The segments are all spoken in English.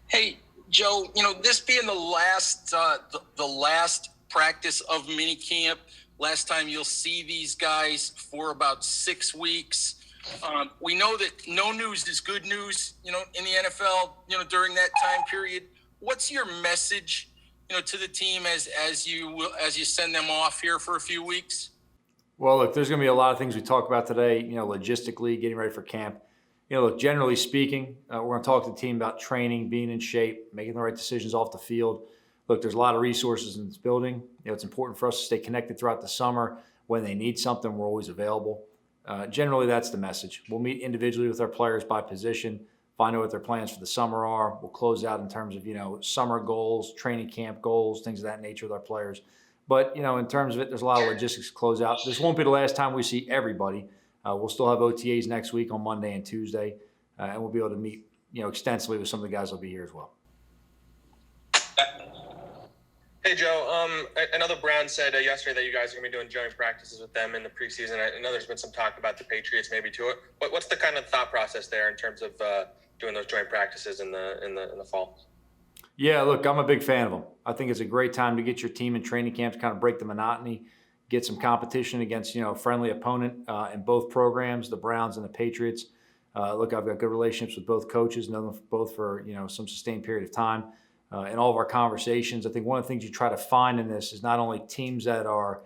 Hey, Joe, this being the last practice of minicamp, last time you'll see these guys for about 6 weeks. We know that no news is good news, in the NFL, during that time period. What's your message, to the team as you send them off here for a few weeks? Well, look, there's going to be a lot of things we talk about today, logistically, getting ready for camp. Look, generally speaking, we're going to talk to the team about training, being in shape, making the right decisions off the field. Look, there's a lot of resources in this building. It's important for us to stay connected throughout the summer. When they need something, we're always available. Generally, that's the message. We'll meet individually with our players by position, find out what their plans for the summer are. We'll close out in terms of, summer goals, training camp goals, things of that nature with our players. But, in terms of it, there's a lot of logistics to close out. This won't be the last time we see everybody. We'll still have OTAs next week on Monday and Tuesday, and we'll be able to meet, extensively with some of the guys that'll be here as well. Hey, Joe. I know the Browns said yesterday that you guys are going to be doing joint practices with them in the preseason. I know there's been some talk about the Patriots maybe too. What's the kind of thought process there in terms of doing those joint practices in the fall? Yeah, look, I'm a big fan of them. I think it's a great time to get your team in training camp to kind of break the monotony, get some competition against, a friendly opponent in both programs, the Browns and the Patriots. Look, I've got good relationships with both coaches, known them both for, some sustained period of time. In all of our conversations, I think one of the things you try to find in this is not only teams that are,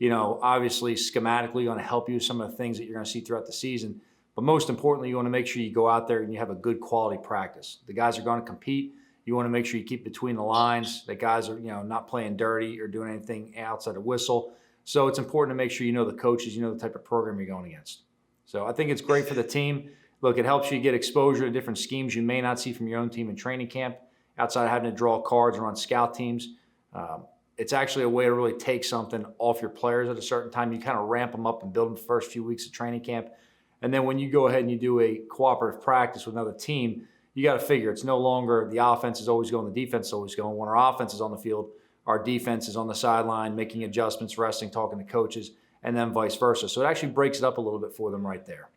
obviously schematically going to help you with some of the things that you're going to see throughout the season, but most importantly, you want to make sure you go out there and you have a good quality practice. The guys are going to compete. You want to make sure you keep between the lines, that guys are, not playing dirty or doing anything outside of whistle. So it's important to make sure you know the coaches, you know the type of program you're going against. So I think it's great for the team. Look, it helps you get exposure to different schemes you may not see from your own team in training camp, outside of having to draw cards or on scout teams. It's actually a way to really take something off your players at a certain time. You kind of ramp them up and build them the first few weeks of training camp. And then when you go ahead and you do a cooperative practice with another team, you got to figure it's no longer the offense is always going, the defense is always going. When our offense is on the field, our defense is on the sideline, making adjustments, resting, talking to coaches, and then vice versa. So it actually breaks it up a little bit for them right there.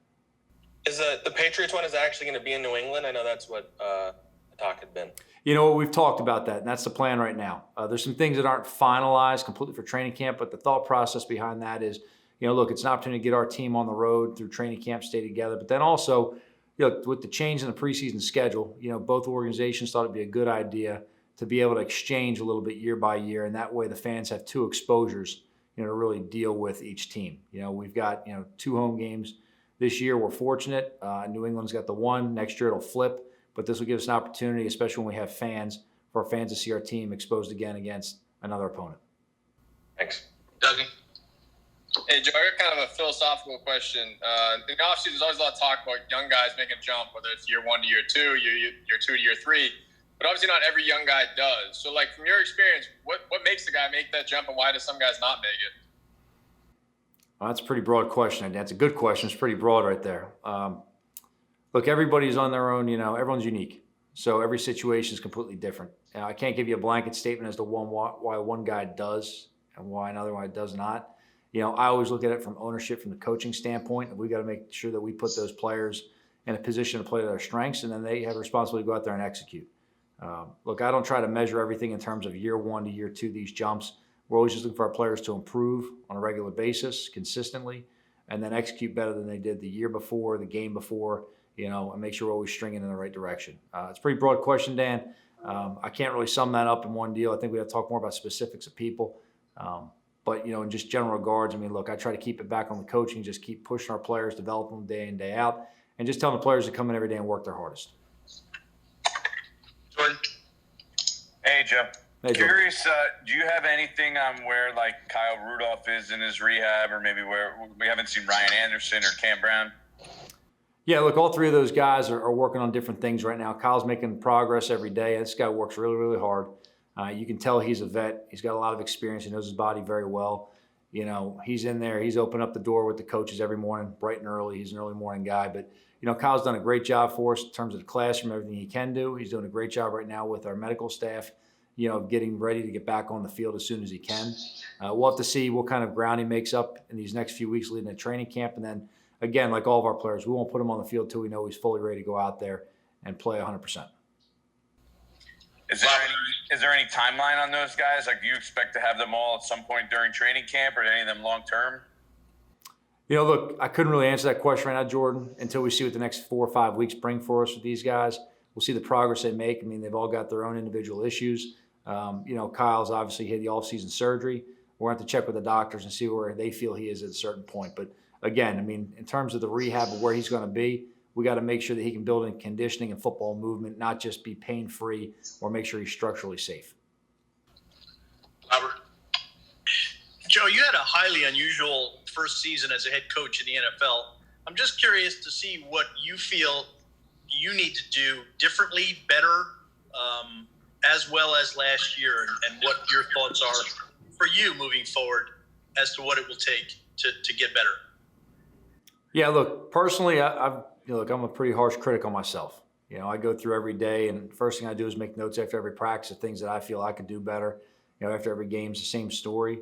Is the Patriots one is actually going to be in New England? I know that's what the talk had been. We've talked about that, and that's the plan right now. There's some things that aren't finalized completely for training camp, but the thought process behind that is, look, it's an opportunity to get our team on the road through training camp, stay together, but then also, with the change in the preseason schedule, both organizations thought it'd be a good idea to be able to exchange a little bit year by year, and that way the fans have two exposures, to really deal with each team. We've got, 2 home games this year. We're fortunate. New England's got the one. Next year it'll flip, but this will give us an opportunity, especially when we have fans, for our fans to see our team exposed again against another opponent. Thanks. Dougie. Hey, Joe, I got kind of a philosophical question. In the offseason, there's always a lot of talk about young guys making a jump, whether it's year 1 to year 2, year 2 to year 3. But obviously not every young guy does. So, from your experience, what makes the guy make that jump, and why do some guys not make it? Well, that's a pretty broad question. That's a good question. It's pretty broad right there. Look, everybody's on their own, everyone's unique. So every situation is completely different. I can't give you a blanket statement as to why one guy does and why another one does not. I always look at it from ownership, from the coaching standpoint. We've got to make sure that we put those players in a position to play to their strengths, and then they have a responsibility to go out there and execute. Look, I don't try to measure everything in terms of year 1 to year 2, these jumps. We're always just looking for our players to improve on a regular basis, consistently, and then execute better than they did the year before, the game before, and make sure we're always stringing in the right direction. It's a pretty broad question, Dan. I can't really sum that up in one deal. I think we have to talk more about specifics of people. But, in just general regards, look, I try to keep it back on the coaching, just keep pushing our players, develop them day in, day out, and just telling the players to come in every day and work their hardest. Jordan. Hey, Joe. Hey, Joe. Curious, do you have anything on where, Kyle Rudolph is in his rehab, or maybe where we haven't seen Ryan Anderson or Cam Brown? Yeah, look, all 3 of those guys are working on different things right now. Kyle's making progress every day. This guy works really, really hard. You can tell he's a vet. He's got a lot of experience. He knows his body very well. He's in there. He's opened up the door with the coaches every morning, bright and early. He's an early morning guy. But, Kyle's done a great job for us in terms of the classroom, everything he can do. He's doing a great job right now with our medical staff, getting ready to get back on the field as soon as he can. We'll have to see what kind of ground he makes up in these next few weeks leading to training camp. And then, again, like all of our players, we won't put him on the field till we know he's fully ready to go out there and play 100%. Is there any timeline on those guys? Like, do you expect to have them all at some point during training camp, or any of them long term? Look, I couldn't really answer that question right now, Jordan, until we see what the next 4 or 5 weeks bring for us with these guys. We'll see the progress they make. I mean, they've all got their own individual issues. Kyle's obviously had the offseason surgery. We're going to have to check with the doctors and see where they feel he is at a certain point. But again, I mean, in terms of the rehab of where he's going to be, we got to make sure that he can build in conditioning and football movement, not just be pain-free, or make sure he's structurally safe. Robert. Joe, you had a highly unusual first season as a head coach in the NFL. I'm just curious to see what you feel you need to do differently, better, as well as last year, and what your thoughts are for you moving forward as to what it will take to get better. Yeah, look, personally, I'm a pretty harsh critic on myself. I go through every day, and the first thing I do is make notes after every practice of things that I feel I could do better. After every game, it's the same story.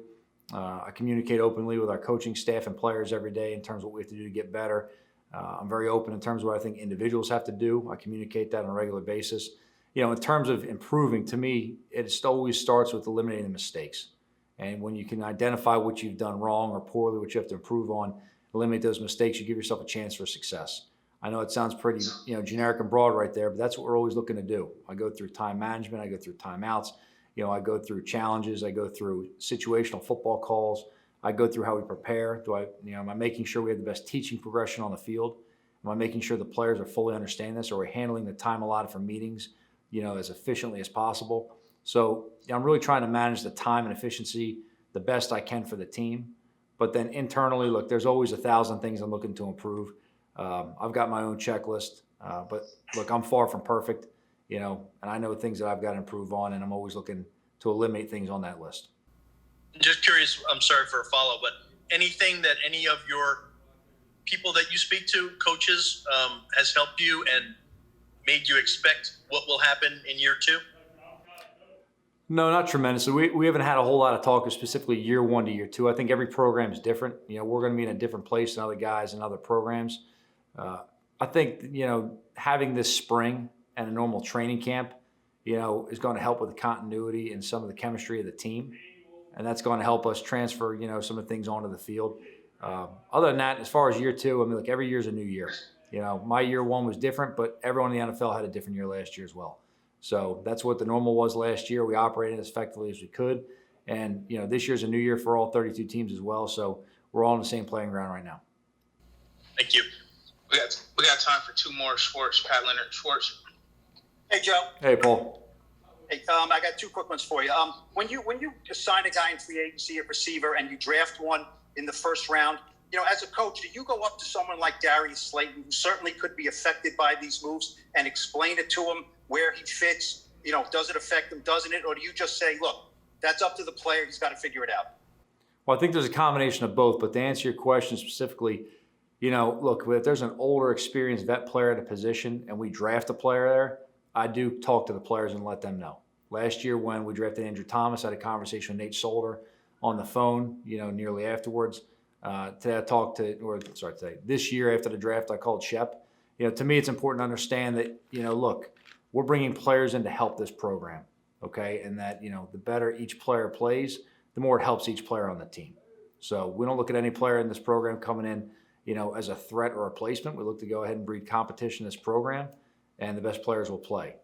I communicate openly with our coaching staff and players every day in terms of what we have to do to get better. I'm very open in terms of what I think individuals have to do. I communicate that on a regular basis. In terms of improving, to me, it always starts with eliminating the mistakes. And when you can identify what you've done wrong or poorly, what you have to improve on, eliminate those mistakes, you give yourself a chance for success. I know it sounds pretty, generic and broad right there, but that's what we're always looking to do. I go through time management. I go through timeouts. I go through challenges. I go through situational football calls. I go through how we prepare. Am I making sure we have the best teaching progression on the field? Am I making sure the players are fully understanding this? Are we handling the time allotted for meetings, as efficiently as possible? So I'm really trying to manage the time and efficiency the best I can for the team. But then internally, look, there's always 1,000 things I'm looking to improve. I've got my own checklist, but look, I'm far from perfect, and I know things that I've got to improve on, and I'm always looking to eliminate things on that list. Just curious, I'm sorry for a follow, but anything that any of your people that you speak to, coaches, has helped you and made you expect what will happen in year two? No, not tremendously. We haven't had a whole lot of talk of specifically year one to year two. I think every program is different. We're going to be in a different place than other guys in other programs. I think, having this spring and a normal training camp, is going to help with the continuity and some of the chemistry of the team. And that's going to help us transfer, some of the things onto the field. Other than that, as far as year two, look, every year is a new year. My year one was different, but everyone in the NFL had a different year last year as well. So that's what the normal was last year. We operated as effectively as we could. And, this year's a new year for all 32 teams as well. So we're all on the same playing ground right now. Thank you. We got time for two more. Pat Leonard. Schwartz. Hey, Joe. Hey, Paul. Hey, I got two quick ones for you. When you sign a guy in free agency, a receiver, and you draft one in the first round, as a coach, do you go up to someone like Darius Slayton, who certainly could be affected by these moves, and explain it to him where he fits? Does it affect him? Doesn't it? Or do you just say, look, that's up to the player. He's got to figure it out? Well, I think there's a combination of both. But to answer your question specifically, look, if there's an older, experienced vet player at a position and we draft a player there, I do talk to the players and let them know. Last year when we drafted Andrew Thomas, I had a conversation with Nate Solder on the phone, nearly afterwards. This year after the draft, I called Shep. To me, it's important to understand that, look, we're bringing players in to help this program, okay? And that, the better each player plays, the more it helps each player on the team. So we don't look at any player in this program coming in, as a threat or a replacement. We look to go ahead and breed competition in this program, and the best players will play.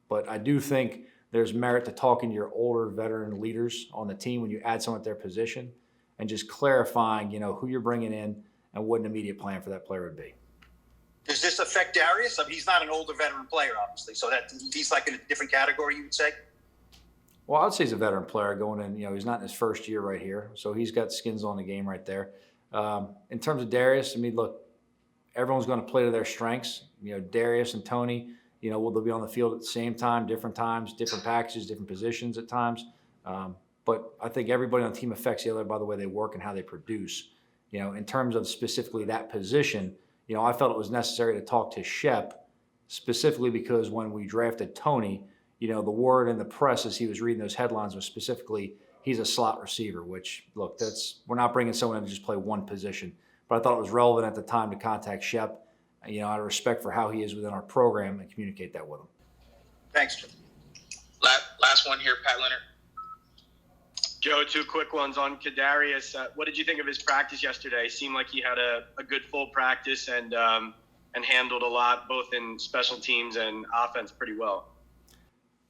But I do think there's merit to talking to your older veteran leaders on the team when you add someone at their position and just clarifying, who you're bringing in and what an immediate plan for that player would be. Does this affect Darius? He's not an older veteran player, obviously, so that he's like in a different category, you would say? Well, I would say he's a veteran player going in. He's not in his first year right here, so he's got skins on the game right there. In terms of Darius, look, everyone's going to play to their strengths. Darius and Tony, they'll be on the field at the same time, different times, different packages, different positions at times. But I think everybody on the team affects the other by the way they work and how they produce. In terms of specifically that position, I felt it was necessary to talk to Shep specifically because when we drafted Tony, the word in the press as he was reading those headlines was specifically he's a slot receiver, which, look, we're not bringing someone in to just play one position. But I thought it was relevant at the time to contact Shep, out of respect for how he is within our program and communicate that with him. Thanks. Last one here, Pat Leonard. Joe, two quick ones on Kadarius. What did you think of his practice yesterday? Seemed like he had a good full practice and handled a lot, both in special teams and offense, pretty well.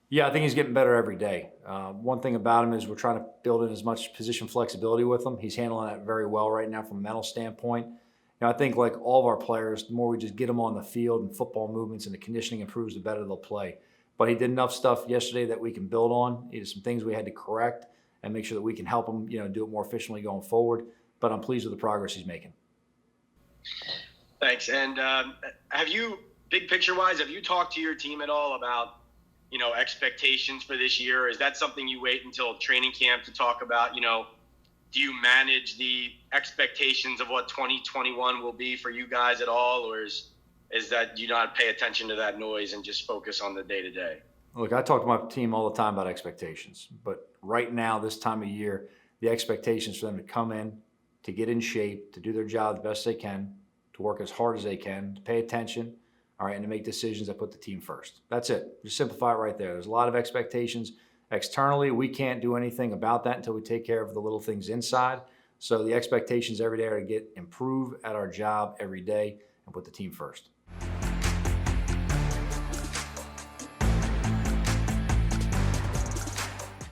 Yeah, I think he's getting better every day. One thing about him is we're trying to build in as much position flexibility with him. He's handling that very well right now from a mental standpoint. I think like all of our players, the more we just get them on the field and football movements and the conditioning improves, the better they'll play. But he did enough stuff yesterday that we can build on. He did some things we had to correct and make sure that we can help him, do it more efficiently going forward. But I'm pleased with the progress he's making. Thanks. And have you, big picture-wise, have you talked to your team at all about, expectations for this year? Is that something you wait until training camp to talk about? Do you manage the expectations of what 2021 will be for you guys at all? Or is that you not pay attention to that noise and just focus on the day-to-day? Look, I talk to my team all the time about expectations. But right now, this time of year, the expectations for them to come in, to get in shape, to do their job the best they can, to work as hard as they can, to pay attention, all right, and to make decisions that put the team first. That's it. Just simplify it right there. There's a lot of expectations externally. We can't do anything about that until we take care of the little things inside. So the expectations every day are to improve at our job every day and put the team first.